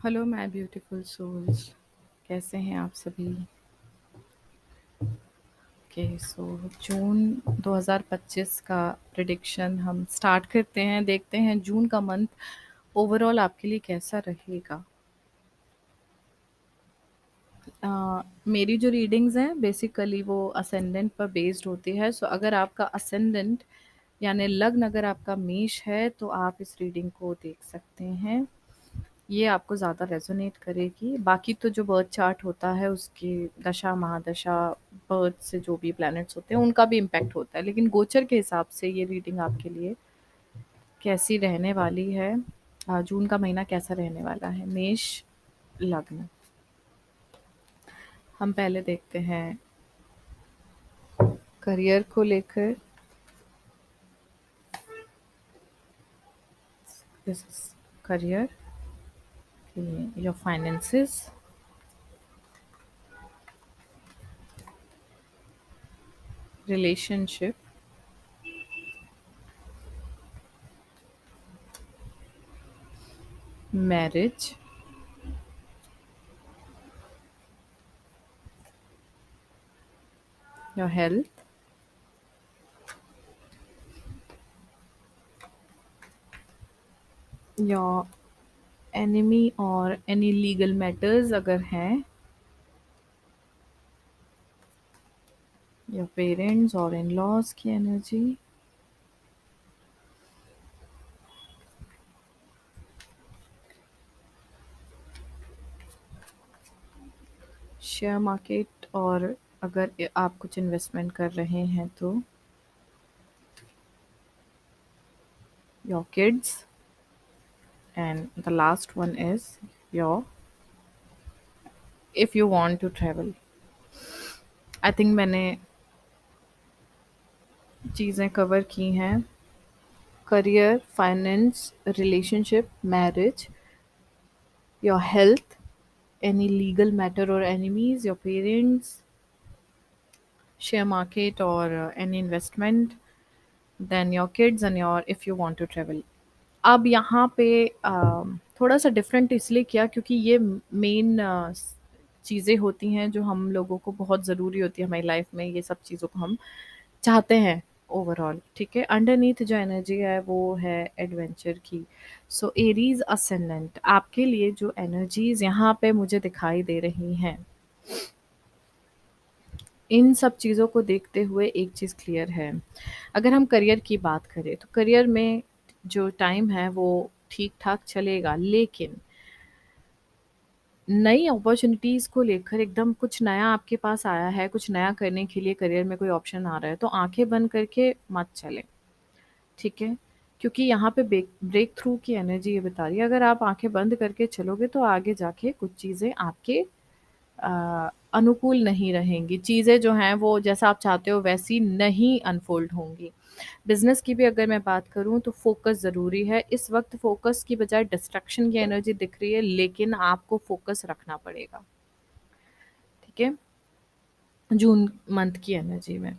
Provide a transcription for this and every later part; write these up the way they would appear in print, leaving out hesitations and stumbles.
Hello my beautiful souls. कैसे हैं आप सभी? ओके, सो जून 2025 का प्रिडिक्शन हम स्टार्ट करते हैं। देखते हैं जून का मंथ ओवरऑल आपके लिए कैसा रहेगा। मेरी जो रीडिंग्स हैं बेसिकली वो असेंडेंट पर बेस्ड होती है। सो अगर आपका असेंडेंट यानी लग्न अगर आपका मेष है तो आप इस रीडिंग को देख सकते हैं। ये आपको ज़्यादा रेजोनेट करेगी। बाकी तो जो बर्थ चार्ट होता है उसकी दशा महादशा, बर्थ से जो भी प्लैनेट्स होते हैं उनका भी इम्पैक्ट होता है, लेकिन गोचर के हिसाब से ये रीडिंग आपके लिए कैसी रहने वाली है। जून का महीना कैसा रहने वाला है मेष लग्न। हम पहले देखते हैं करियर को लेकर। This is career, your finances, relationship, marriage, your health, your enemy और एनी लीगल मैटर्स अगर हैं, या पेरेंट्स और इन लॉज की एनर्जी, शेयर मार्केट और अगर आप कुछ इन्वेस्टमेंट कर रहे हैं तो your kids, and the last one is your if you want to travel. I think मैंने चीज़ें कवर की हैं। Career, finance, relationship, marriage, your health, any legal matter or enemies, your parents, share market or any investment, then your kids and your if you want to travel। अब यहाँ पे थोड़ा सा different इसलिए किया क्योंकि ये मेन चीज़ें होती हैं जो हम लोगों को बहुत ज़रूरी होती है हमारी लाइफ में। ये सब चीज़ों को हम चाहते हैं ओवरऑल, ठीक है। अंडरनीथ जो एनर्जी है वो है एडवेंचर की। सो एरीज असेंडेंट आपके लिए जो एनर्जीज यहाँ पे मुझे दिखाई दे रही हैं, इन सब चीज़ों को देखते हुए एक चीज़ क्लियर है। अगर हम करियर की बात करें तो करियर में जो टाइम है वो ठीक ठाक चलेगा, लेकिन नई अपॉर्चुनिटीज़ को लेकर एकदम कुछ नया आपके पास आया है, कुछ नया करने के लिए करियर में कोई ऑप्शन आ रहा है तो आंखें बंद करके मत चलें, ठीक है। क्योंकि यहाँ पे ब्रेक थ्रू की एनर्जी ये बता रही है, अगर आप आंखें बंद करके चलोगे तो आगे जाके कुछ चीज़ें आपके अनुकूल नहीं रहेंगी। चीज़ें जो हैं वो जैसा आप चाहते हो वैसी नहीं अनफोल्ड होंगी। बिज़नेस की भी अगर मैं बात करूँ तो फ़ोकस ज़रूरी है। इस वक़्त फ़ोकस की बजाय डिस्ट्रैक्शन की एनर्जी दिख रही है, लेकिन आपको फ़ोकस रखना पड़ेगा, ठीक है, जून मंथ की एनर्जी में।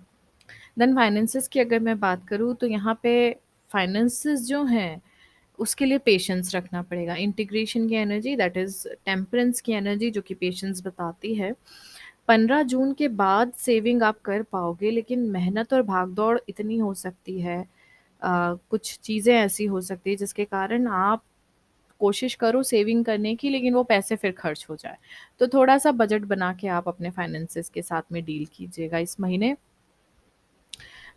देन फाइनेंसेस की अगर मैं बात करूँ तो यहाँ पे फाइनेंसेस जो हैं उसके लिए पेशेंस रखना पड़ेगा। इंटीग्रेशन की एनर्जी दैट इज़ टेम्परेंस की एनर्जी जो कि पेशेंस बताती है। 15 जून के बाद सेविंग आप कर पाओगे, लेकिन मेहनत और भागदौड़ इतनी हो सकती है, कुछ चीज़ें ऐसी हो सकती है जिसके कारण आप कोशिश करो सेविंग करने की, लेकिन वो पैसे फिर खर्च हो जाए। तो थोड़ा सा बजट बना के आप अपने फाइनेंसेस के साथ में डील कीजिएगा इस महीने।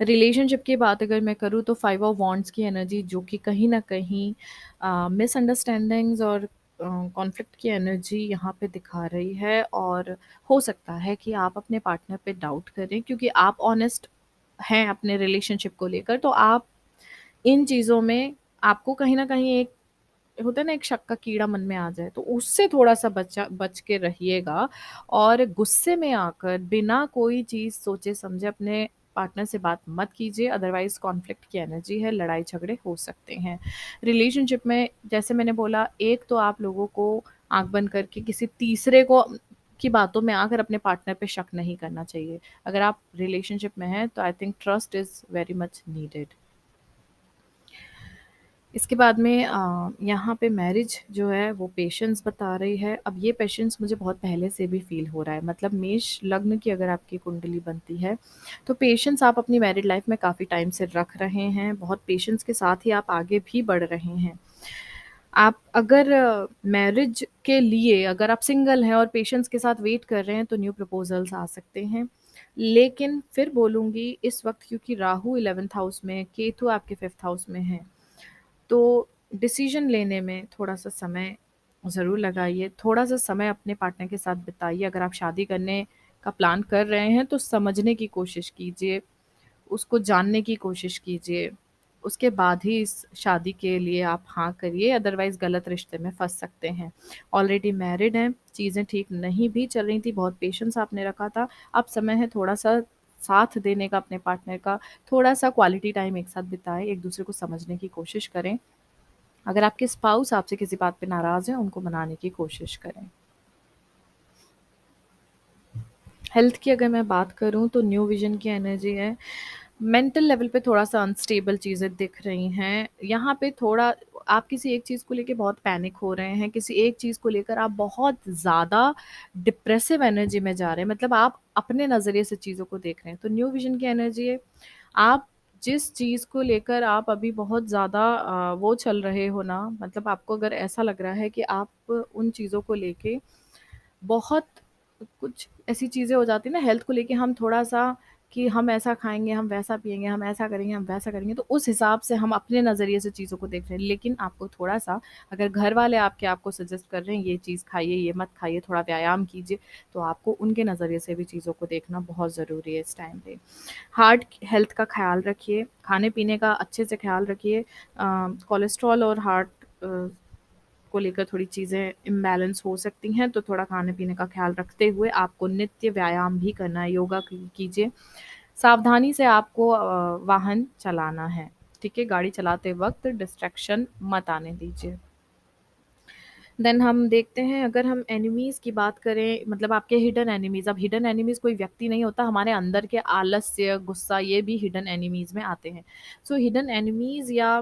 रिलेशनशिप की बात अगर मैं करूँ तो 5 ऑफ वॉन्ड्स की एनर्जी जो कि कहीं न कहीं मिसअंडरस्टैंडिंग्स और कॉन्फ्लिक्ट की एनर्जी यहाँ पे दिखा रही है, और हो सकता है कि आप अपने पार्टनर पे डाउट करें क्योंकि आप ऑनेस्ट हैं अपने रिलेशनशिप को लेकर। तो आप इन चीज़ों में आपको कहीं न कहीं एक होता है ना, एक शक का कीड़ा मन में आ जाए तो उससे थोड़ा-सा बच के रहिएगा, और गुस्से में आकर बिना कोई चीज़ सोचे-समझे अपने पार्टनर से बात मत कीजिए, अदरवाइज़ कॉन्फ्लिक्ट की एनर्जी है, लड़ाई-झगड़े हो सकते हैं। रिलेशनशिप में जैसे मैंने बोला, एक तो आप लोगों को आँख बंद करके किसी तीसरे को की बातों में आकर अपने पार्टनर पे शक नहीं करना चाहिए। अगर आप रिलेशनशिप में हैं तो I think trust is very much needed. इसके बाद में यहाँ पे मैरिज जो है वो पेशेंस बता रही है। अब ये पेशेंस मुझे बहुत पहले से भी फ़ील हो रहा है। मतलब मेष लग्न की अगर आपकी कुंडली बनती है, तो पेशेंस आप अपनी मैरिड लाइफ़ में काफ़ी टाइम से रख रहे हैं। बहुत पेशेंस के साथ ही आप आगे भी बढ़ रहे हैं। आप अगर मैरिज के लिए अगर आप सिंगल हैं और पेशेंस के साथ वेट कर रहे हैं, तो न्यू प्रपोज़ल्स आ सकते हैं। लेकिन फिर बोलूँगी इस वक़्त, क्योंकि राहु 11th हाउस में, केतु आपके 5th हाउस में है, तो डिसीजन लेने में थोड़ा-सा समय ज़रूर लगाइए, थोड़ा-सा समय अपने पार्टनर के साथ बिताइए। अगर आप शादी करने का प्लान कर रहे हैं, तो समझने की कोशिश कीजिए, उसको जानने की कोशिश कीजिए। उसके बाद ही इस शादी के लिए आप हाँ करिए, अदरवाइज़ गलत रिश्ते में फँस सकते हैं। ऑलरेडी मैरिड हैं, चीज़ें ठीक नहीं भी चल रही थी, बहुत पेशेंस आपने रखा था, अब समय है थोड़ा-सा साथ देने का अपने पार्टनर का, थोड़ा-सा क्वालिटी टाइम एक साथ बिताएँ, एक-दूसरे को समझने की कोशिश करें। अगर आपके स्पाउस आपसे किसी बात पे नाराज़ हैं, उनको मनाने की कोशिश करें। हेल्थ की अगर मैं बात करूँ तो न्यू विज़न की एनर्जी है। मेंटल लेवल पे थोड़ा-सा अनस्टेबल चीज़ें दिख रही हैं। यहाँ पे थोड़ा आप किसी एक चीज़ को लेके बहुत पैनिक हो रहे हैं, किसी एक चीज़ को लेकर आप बहुत ज़्यादा डिप्रेसिव एनर्जी में जा रहे हैं। मतलब आप अपने नज़रिए से चीज़ों को देख रहे हैं। तो न्यू विज़न की एनर्जी है, आप जिस चीज़ को लेकर आप अभी बहुत ज़्यादा वो चल रहे हो ना, मतलब आपको अगर ऐसा लग रहा है कि आप उन चीज़ों को लेके बहुत कुछ ऐसी चीज़ें हो जाती हैं ना हेल्थ को लेके, हम थोड़ा-सा कि हम ऐसा खाएँगे, हम वैसा पिएँगे, हम ऐसा करेंगे, हम वैसा करेंगे, तो उस हिसाब से हम अपने नज़रिए से चीज़ों को देख रहे हैं। लेकिन आपको थोड़ा-सा, अगर घर वाले आपको सजेस्ट कर रहे हैं ये चीज़ खाइए, ये मत खाइए, थोड़ा व्यायाम कीजिए, तो आपको उनके नज़रिए से भी चीज़ों को देखना बहुत ज़रूरी है इस टाइम पे। हार्ट हेल्थ का ख़्याल रखिए, खाने-पीने का अच्छे से ख़्याल रखिए। कोलेस्ट्रॉल और हार्ट को लेकर थोड़ी चीज़ें इम्बैलेंस हो सकती हैं, तो थोड़ा खाने-पीने का ख़्याल रखते हुए आपको नित्य व्यायाम भी करना है, योगा कीजिए। सावधानी से आपको वाहन चलाना है, ठीक है? गाड़ी चलाते वक़्त डिस्ट्रैक्शन मत आने दीजिए। देन हम देखते हैं, अगर हम एनिमीज़ की बात करें, मतलब आपके हिडन एनिमीज़, अब हिडन एनिमीज़ कोई व्यक्ति नहीं होता, हमारे अंदर के आलस्य, गुस्सा, ये भी हिडन एनिमीज़ में आते हैं। सो हिडन एनिमीज़ या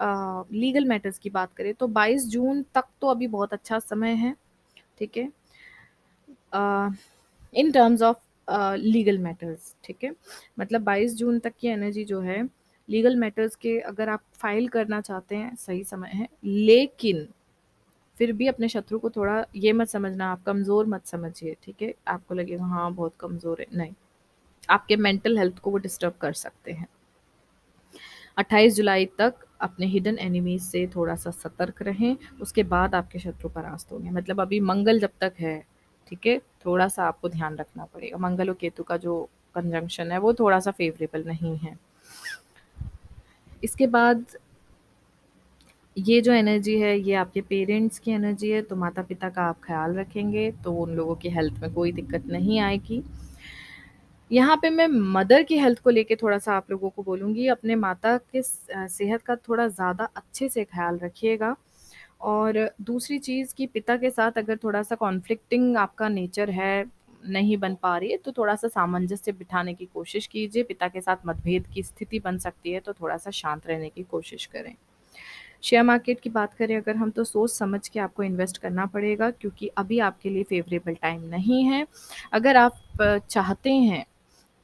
लीगल मैटर्स की बात करें तो 22 जून तक तो अभी बहुत अच्छा समय है, ठीक है? In terms of legal matters, ठीक है? मतलब 22 जून तक की एनर्जी जो है, लीगल मैटर्स के अगर आप फाइल करना चाहते हैं, सही समय है। लेकिन फिर भी अपने शत्रु को थोड़ा ये मत समझना, आप कमज़ोर मत समझिए, ठीक है? आपको लगेगा हाँ, बहुत कमज़ोर है, नहीं। आपके मेंटल हेल्थ को वो डिस्टर्ब कर सकते हैं। 28 जुलाई तक अपने हिडन एनिमीज़ से थोड़ा-सा सतर्क रहें, उसके बाद आपके शत्रु परास्त होंगे। मतलब अभी मंगल जब तक है, ठीक है? थोड़ा-सा आपको ध्यान रखना पड़ेगा। मंगल और केतु का जो कंजंक्शन है, वो थोड़ा-सा फ़ेवरेबल नहीं है। इसके बाद ये जो एनर्जी है, ये आपके पेरेंट्स की एनर्जी है, तो माता-पिता का आप ख़्याल रखेंगे, तो उन लोगों की हेल्थ में कोई दिक्कत नहीं आएगी। यहाँ पे मैं मदर की हेल्थ को लेके थोड़ा-सा आप लोगों को बोलूँगी, अपने माता के सेहत का थोड़ा ज़्यादा अच्छे से ख़्याल रखिएगा। और दूसरी चीज़ कि पिता के साथ अगर थोड़ा-सा कॉन्फ्लिक्टिंग आपका नेचर है, नहीं बन पा रही है, तो थोड़ा-सा सामंजस्य बिठाने की कोशिश कीजिए। पिता के साथ मतभेद की स्थिति बन सकती है, तो थोड़ा-सा शांत रहने की कोशिश करें। शेयर मार्केट की बात करें अगर हम, तो सोच समझ के आपको इन्वेस्ट करना पड़ेगा, क्योंकि अभी आपके लिए फ़ेवरेबल टाइम नहीं है। अगर आप चाहते हैं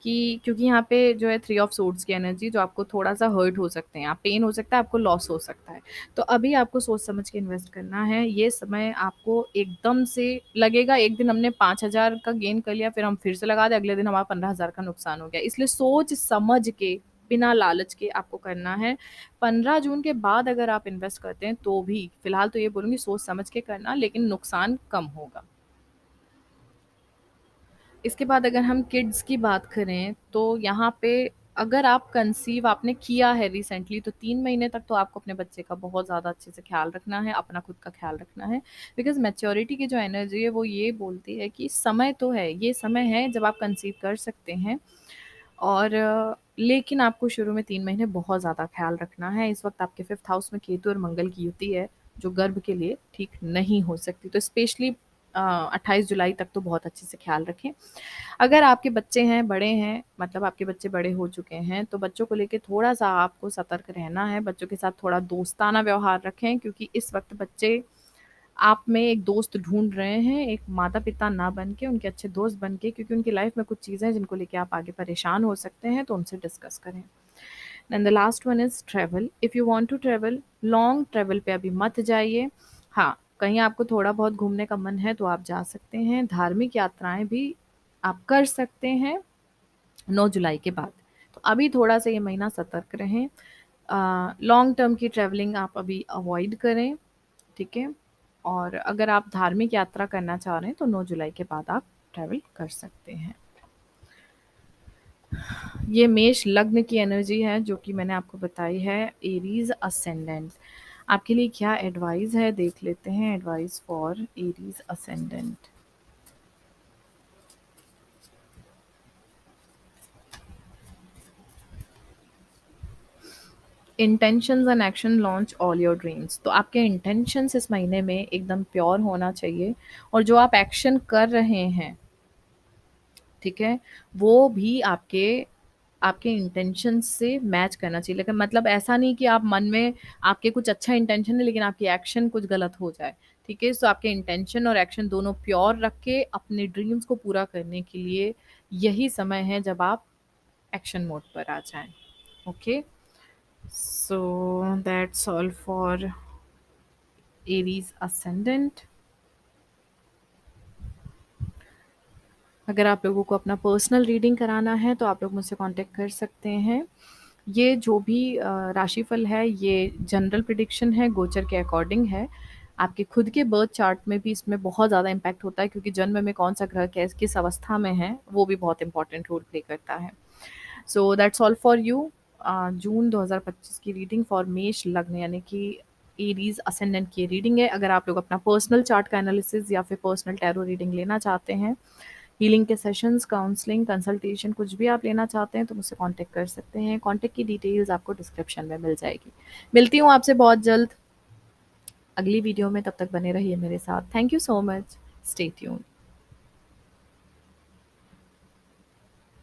कि, क्योंकि यहाँ पे जो है थ्री ऑफ सोर्ड्स की एनर्जी, जो आपको थोड़ा-सा हर्ट हो सकते हैं, आप पेन हो सकता है, आपको लॉस हो सकता है। तो अभी आपको सोच समझ के इन्वेस्ट करना है। ये समय आपको एकदम से लगेगा, एक दिन हमने 5,000 का गेन कर लिया, फिर हम फिर से लगा दें, अगले दिन हमारा 15,000 का नुकसान हो गया। इसलिए सोच समझ के, बिना लालच के आपको करना है। 15 जून के बाद अगर आप इन्वेस्ट करते हैं, तो भी फिलहाल तो ये बोलूँगी सोच समझ के करना, लेकिन नुकसान कम होगा। इसके बाद अगर हम किड्स की बात करें, तो यहाँ पे अगर आप कंसीव आपने किया है रिसेंटली, तो 3 महीने तक तो आपको अपने बच्चे का बहुत ज़्यादा अच्छे से ख़्याल रखना है, अपना खुद का ख़्याल रखना है। बिकॉज़ मैच्योरिटी की जो एनर्जी है, वो ये बोलती है कि समय तो है, ये समय है जब आप कंसीव कर सकते हैं। और लेकिन आपको शुरू में 3 महीने बहुत ज़्यादा ख़्याल रखना है। इस वक़्त आपके 5th हाउस में केतु और मंगल की युति है, जो गर्भ के लिए ठीक नहीं हो सकती। तो स्पेशली 28 जुलाई तक तो बहुत अच्छे से ख्याल रखें। अगर आपके बच्चे हैं, बड़े हैं, मतलब आपके बच्चे बड़े हो चुके हैं, तो बच्चों को लेके थोड़ा-सा आपको सतर्क रहना है। बच्चों के साथ थोड़ा दोस्ताना व्यवहार रखें, क्योंकि इस वक़्त बच्चे आप में एक दोस्त ढूँढ रहे हैं, एक माता-पिता ना बन के, उनके अच्छे दोस्त बन के, क्योंकि उनकी लाइफ़ में कुछ चीज़ें हैं जिनको लेके आप आगे परेशान हो सकते हैं, तो उनसे डिस्कस करें। Then the last one is travel. If you want to travel, long travel पे अभी मत जाइए। हाँ, कहीं आपको थोड़ा बहुत घूमने का मन है तो आप जा सकते हैं। धार्मिक यात्राएँ भी आप कर सकते हैं 9 जुलाई के बाद। तो अभी थोड़ा-सा ये महीना सतर्क रहें। लॉन्ग टर्म की ट्रैवलिंग आप अभी अवॉइड करें, ठीक है? और अगर आप धार्मिक यात्रा करना चाह रहे हैं तो 9 जुलाई के बाद आप ट्रैवल कर सकते हैं। ये मेष लग्न की एनर्जी है जो कि मैंने आपको बताई है, एरीज़ असेंडेंट। आपके लिए क्या एडवाइस है देख लेते हैं, advice for Aries ascendant. Intentions and action launch all your dreams. तो आपके इंटेंशंस इस महीने में एकदम प्योर होना चाहिए, और जो आप एक्शन कर रहे हैं, ठीक है, वो भी आपके आपके इंटेंशन से मैच करना चाहिए। लेकिन मतलब ऐसा नहीं कि आप मन में आपके कुछ अच्छा इंटेंशन है लेकिन आपकी एक्शन कुछ गलत हो जाए, ठीक है? सो आपके इंटेंशन और एक्शन दोनों प्योर रख के अपने ड्रीम्स को पूरा करने के लिए यही समय है जब आप एक्शन मोड पर आ जाएँ। Okay? So that's all for Aries ascendant. अगर आप लोगों को अपना पर्सनल रीडिंग कराना है तो आप लोग मुझसे कांटेक्ट कर सकते हैं। ये जो भी राशिफल है ये जनरल प्रेडिक्शन है, गोचर के अकॉर्डिंग है। आपके खुद के बर्थ चार्ट में भी इसमें बहुत ज़्यादा इम्पैक्ट होता है, क्योंकि जन्म में कौन-सा ग्रह किस अवस्था में है, वो भी बहुत इम्पोर्टेंट रोल प्ले करता है। So that's all for you. June 2025 की रीडिंग फॉर मेष लग्न यानी कि एरीज़ असेंडेंट की रीडिंग है। अगर आप लोग अपना पर्सनल चार्ट का एनालिसिस या फिर पर्सनल टैरो रीडिंग लेना चाहते हैं, हीलिंग के सेशंस, काउंसलिंग, कंसल्टेशन कुछ भी आप लेना चाहते हैं तो मुझसे कांटेक्ट कर सकते हैं। कांटेक्ट की डिटेल्स आपको डिस्क्रिप्शन में मिल जाएगी। मिलती हूँ आपसे बहुत जल्द अगली वीडियो में, तब तक बने रहिए मेरे साथ। Thank you so much. Stay tuned.